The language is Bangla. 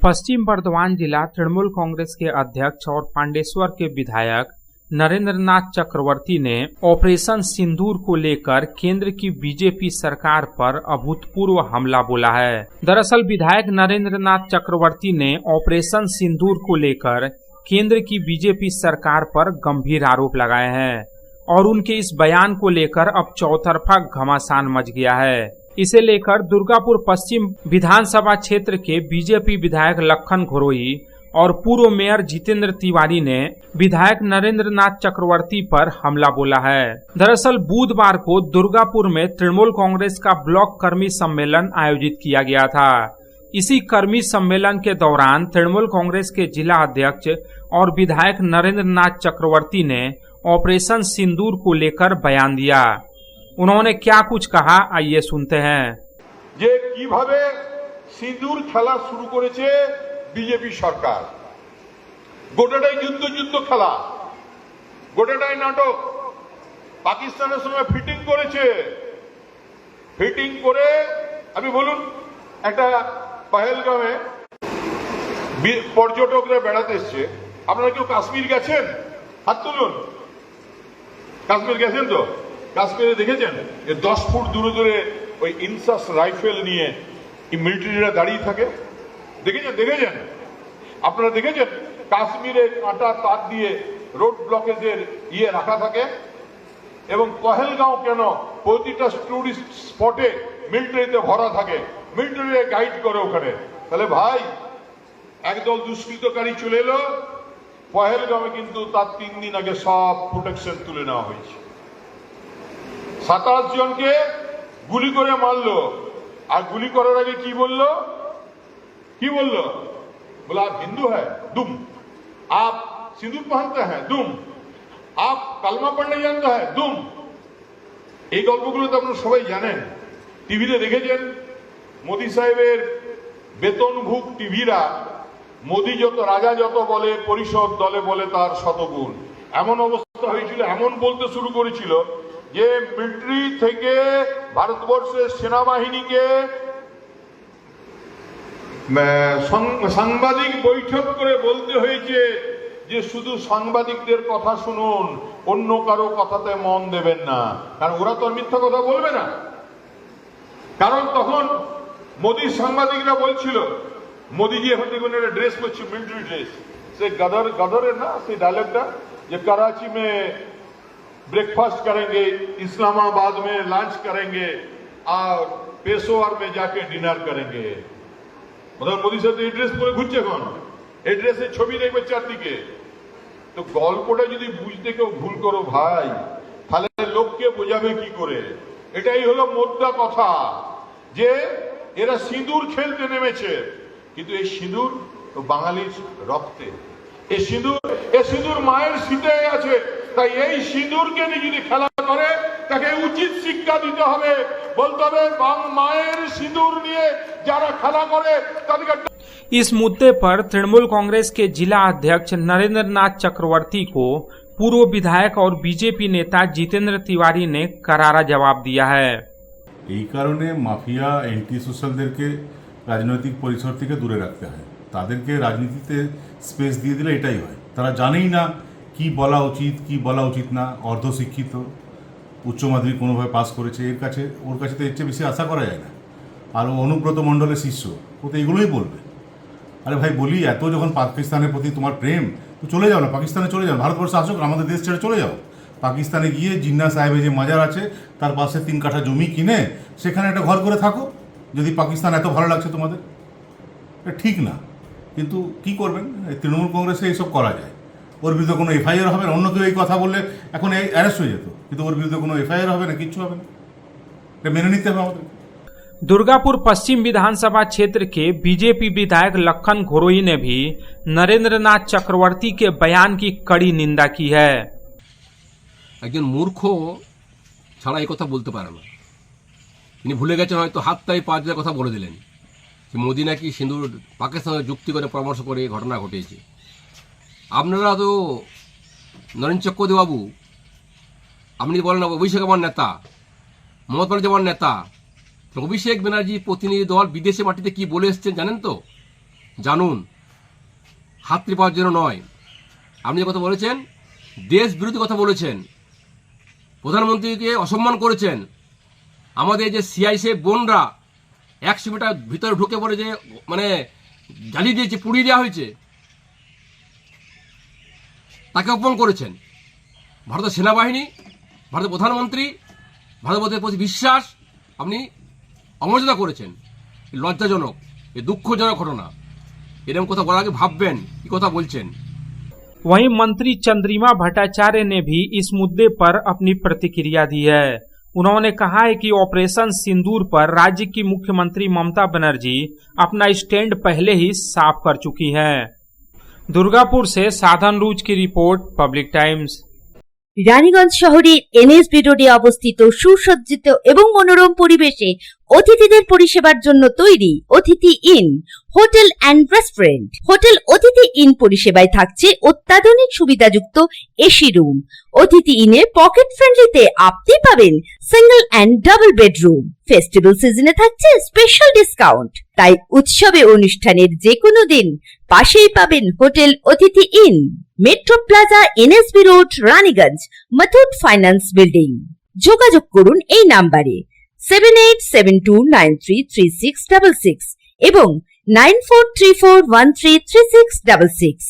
पश्चिम बर्धमान जिला तृणमूल कांग्रेस के अध्यक्ष और पांडेश्वर के विधायक नरेंद्र नाथ चक्रवर्ती ने ऑपरेशन सिंदूर को लेकर केंद्र की बीजेपी सरकार पर अभूतपूर्व हमला बोला है। दरअसल विधायक नरेंद्र नाथ चक्रवर्ती ने ऑपरेशन सिंदूर को लेकर केंद्र की बीजेपी सरकार पर गंभीर आरोप लगाए हैं और उनके इस बयान को लेकर अब चौतरफा घमासान मच गया है। इसे लेकर दुर्गापुर पश्चिम विधानसभा क्षेत्र के बीजेपी विधायक लखन घोरोई और पूर्व मेयर जितेंद्र तिवारी ने विधायक नरेंद्र नाथ चक्रवर्ती पर हमला बोला है। दरअसल बुधवार को दुर्गापुर में तृणमूल कांग्रेस का ब्लॉक कर्मी सम्मेलन आयोजित किया गया था। इसी कर्मी सम्मेलन के दौरान तृणमूल कांग्रेस के जिला अध्यक्ष और विधायक नरेंद्र नाथ चक्रवर्ती ने ऑपरेशन सिंदूर को लेकर बयान दिया। उन्होंने क्या कुछ कहा, आइए सुनते हैं। যে কিভাবে সিঁদুর খেলা শুরু করেছে বিজেপি সরকার, গোটাটাই যুদ্ধ খেলা, গোটাটাই নাটক। পাকিস্তানের সঙ্গে ফিটিং করেছে, ফিটিং করে আপনি বলুন একটা পহেলগামে পর্যটকরা বেড়াতে এসছে। আপনারা কেউ কাশ্মীর গেছেন? হাত তুলুন। কাশ্মীর গেছেন তো? কাশ্মীরে দেখেছেন 10 ফুট দূরে ওই ইনসাস রাইফেল নিয়ে মিলিটারিরা দাঁড়িয়ে থাকে? দেখেছেন আপনারা দেখেছেন? কাশ্মীরে কাঁটা তার দিয়ে রোড ব্লকেজের রাখা থাকে। এবং পহেলগাঁও কেন প্রতিটা টুরিস্ট স্পটে মিলিটারিতে ভরা থাকে, মিলিটারি গাইড করে ওখানে। তাহলে ভাই একদল দুষ্কৃতকারী চলে এলো পহেলগাঁওয়ে, কিন্তু তার 3 দিন আগে সব প্রোটেকশন তুলে নেওয়া হয়েছে। 27 জনকে গুলি করে মারলো। আর গুলি করার আগে কি বললো? बोला आप हिंदू है दुम, आप सिंदूर पहनते हैं दुम, आप कलमा पढ़ने जानते हैं दुम। এই গল্পগুলো তো আপনারা সবাই জানেন, টিভিতে দেখেছেন। মোদি সাহেবের বেতনভুক টিভিরা মোদি যত রাজা যত বলে পরিষদ দলে বলে তার শতগুণ। এমন অবস্থা হয়েছিল, এমন বলতে শুরু করেছিল যে মিলিটারি থেকে ভারতবর্ষের সেনাবাহিনীকে সাংবাদিক বৈঠক করে বলতে হয়েছে যে শুধু সাংবাদিকদের কথা শুনুন, অন্য কারো কথাতে মন দেবেন না, কারণ ওরা তো মিথ্যা কথা বলবে না। কারণ তখন মোদির সাংবাদিকরা বলছিল, মোদিজি এখন দেখুন একটা ড্রেস করছে, মিলিটারি ড্রেস, সে গদরের না সেই ডায়লগটা, যে कराची में ब्रेकफास्ट करेंगे, इस्लामाबाद में लंच करेंगे और पेशोवर में जाके डिनर करेंगे। मतलब मोदी साहब এই ড্রেস পরে ঘুরছে এখন, এই ড্রেসের ছবি দেখবে চারদিকে। তো গল্পটা যদি বুঝতে কেউ ভুল করো ভাই, তাহলে লোককে বোঝাবে কি করে? এটাই হলো মোদ্দা কথা, যে এরা সিঁদুর খেলতে নেমেছে, কিন্তু এই সিঁদুর বাঙালির রক্তে, এই সিঁদুর মায়ের শীতে আছে। তাই এই সিঁদুরকে নিয়ে যদি খেলা করে তাকে উচিত শিক্ষা দিতে হবে, বলতে হবে মায়ের সিঁদুর নিয়ে যারা খেলা করে তাদেরকে। इस मुद्दे पर तृणमूल कांग्रेस के जिला अध्यक्ष नरेंद्र नाथ चक्रवर्ती को पूर्व विधायक और बीजेपी नेता जितेंद्र तिवारी ने करारा जवाब दिया है। এই কারণে মাফিয়া এন্টি সোশ্যালদেরকে রাজনৈতিক পরিসর থেকে দূরে রাখতে হয়, তাদেরকে রাজনীতিতে স্পেস দিয়ে দিলে এটাই হয়। তারা জানেই না কি বলা উচিত কি বলা উচিত না, অর্ধশিক্ষিত, উচ্চ মাধ্যমিক কোনোভাবে পাস করেছে, ওর কাছে তো এর চেয়ে বেশি আশা করা যায় না। আর অনুব্রত মণ্ডলের শিষ্য, ও তো এগুলোই বলবে। আরে ভাই বলি, এত যখন পাকিস্তানের প্রতি তোমার প্রেম, তো চলে যাও না, পাকিস্তানে চলে যাও, ভারতবর্ষে আসুক, আমাদের দেশ ছেড়ে চলে যাও। পাকিস্তানে গিয়ে জিন্না সাহেবের যে মাজার আছে তার পাশে 3 কাঠা জমি কিনে সেখানে একটা ঘর করে থাকো, যদি পাকিস্তান এত ভালো লাগছে তোমাদের। এটা ঠিক না, কিন্তু কি করবেন, তৃণমূল কংগ্রেসে এইসব করা যায়। ওর বিরুদ্ধে কোনো এফআইআর হবে না, অন্য কেউ এই কথা বললে এখন এই অ্যারেস্ট হয়ে যেত, কিন্তু ওর বিরুদ্ধে কোনো এফআইআর হবে না, কিচ্ছু হবে না, এটা মেনে নিতে হবে আমাদের। दुर्गापुर पश्चिम विधानसभा क्षेत्र के बीजेपी विधायक लखन घोरोई ने भी नरेंद्र नाथ चक्रवर्ती के बयान की कड़ी निंदा की है। একজন মূর্খ ছাড়া এই কথা বলতে পারে না। তিনি ভুলে গেছেন, হয়তো হাততালি পা দিয়ে কথা বলে দিলেন যে মোদি নাকি সিঁদুর পাকিস্তানের যুক্তি করে পরামর্শ করে ঘটনা ঘটেছে। আপনারা তো নরেন্দ্র চক্রবর্তী বাবু, আপনি বলেন অভিষেক আমার নেতা, মমতা ব্যানার্জি আমার নেতা, অভিষেক ব্যানার্জি প্রতিনিধি দল বিদেশে মাটিতে কি বলে এসছেন জানেন তো? জানুন, হাতড়ি পাওয়ার জন্য নয়। আপনি যে কথা বলেছেন, দেশ বিরোধী কথা বলেছেন, প্রধানমন্ত্রীকে অসম্মান করেছেন, আমাদের যে সিআইএসএফ বোনরা 100 মিটার ভিতরে ঢুকে পড়ে যে মানে জ্বালিয়ে দিয়েছে, পুড়িয়ে দেওয়া হয়েছে, তাকে অপমান করেছেন। ভারতের সেনাবাহিনী, ভারতের প্রধানমন্ত্রী, ভারতের প্রতি বিশ্বাস আপনি অমর্যাদা করেছেন। লজ্জাজনক, এ দুঃখজনক ঘটনা। এরকম কথা বলার আগে ভাববেন কি কথা বলছেন। वहीं मंत्री चंद्रिमा भट्टाचार्य ने भी इस मुद्दे पर अपनी प्रतिक्रिया दी है। उन्होंने कहा है कि ऑपरेशन सिंदूर पर राज्य की मुख्यमंत्री ममता बनर्जी अपना स्टैंड पहले ही साफ कर चुकी हैं। दुर्गापुर से साधन रूज की रिपोर्ट, पब्लिक टाइम्स। রানীগঞ্জ শহরের এনএসবি রোডে অবস্থিত সুসজ্জিত এবং মনোরম পরিবেশে অতিথিদের পরিষেবার জন্য তৈরি অতিথি in hotel and restaurant. Hotel অতিথি ইন পরিষেবায় থাকছে অত্যাধুনিক সুবিধাযুক্ত এসি রুম। অতিথি ইনে পকেট ফ্রেন্ডলিতে আপনি পাবেন single and double bedroom. Festival সিজনে থাকছে স্পেশাল ডিসকাউন্ট। তাই উৎসবে অনুষ্ঠানের যে কোনো দিন পাশেই পাবেন হোটেল অতিথি in, metro plaza, NSB road, Raniganj, Muthoot finance building. যোগাযোগ করুন এই নাম্বারে 7872933666 এবং 9434133666।